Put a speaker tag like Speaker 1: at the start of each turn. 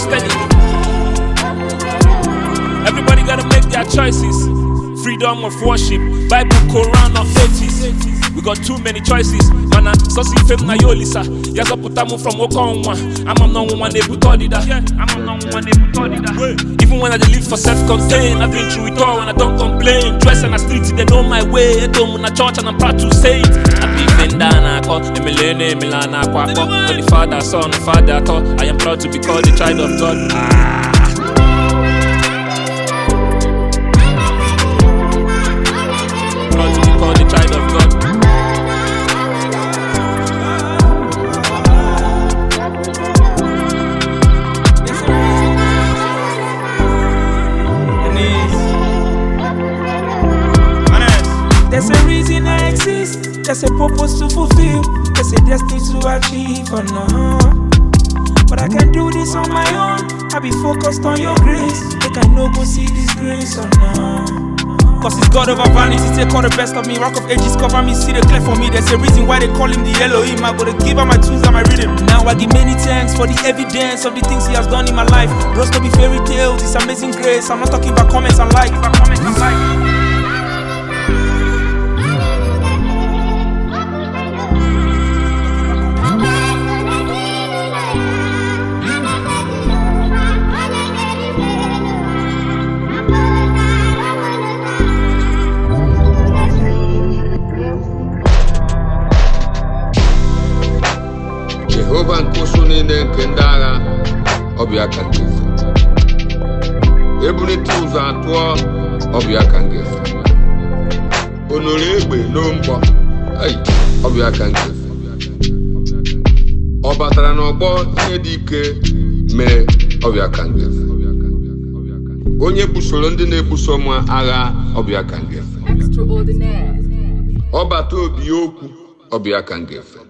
Speaker 1: steady. Everybody gotta make their choices. Freedom of worship, Bible, Quran, or atheist. We got too many choices. Mana, so see fame na yolisa. Yaga putamu from Okonwa. I'm not one able to do that. Even when I live for self-contained, I've been through it all and I don't complain. Dress on the streets, they know my way. I don't want church and I'm proud to say it. I be Vendana, Emilene, Milana, Kwako. When the father, son, father, thought I am proud to be called the child of God. Proud to be called the child of God.
Speaker 2: There's a reason I exist, there's a purpose to fulfill, there's a destiny to achieve, oh no. But I can't do this on my own, I be focused on your grace, like I no go see this grace, oh no. Cause it's God over vanity, take all the best of me, rock of ages cover me, see the clear for me. There's a reason why they call him the Elohim, I gotta give up my tools and my rhythm. Now I give many thanks for the evidence of the things he has done in my life. Rose to be fairy tales, it's amazing grace, I'm not talking about comments and like.
Speaker 3: Jehovah nkusuni nenkendara obya kangeza. Ebuniti uzatwa obya kangeza. Onoregbe nombo ai obya kangeza. Obatara n'ogbo ihe dị ike mee obya kangeza. Onye busoro ndị na-ebuso mwa agha obya kangeza.
Speaker 4: Extraordinaire.
Speaker 3: Obata obi okwu obya kangeza.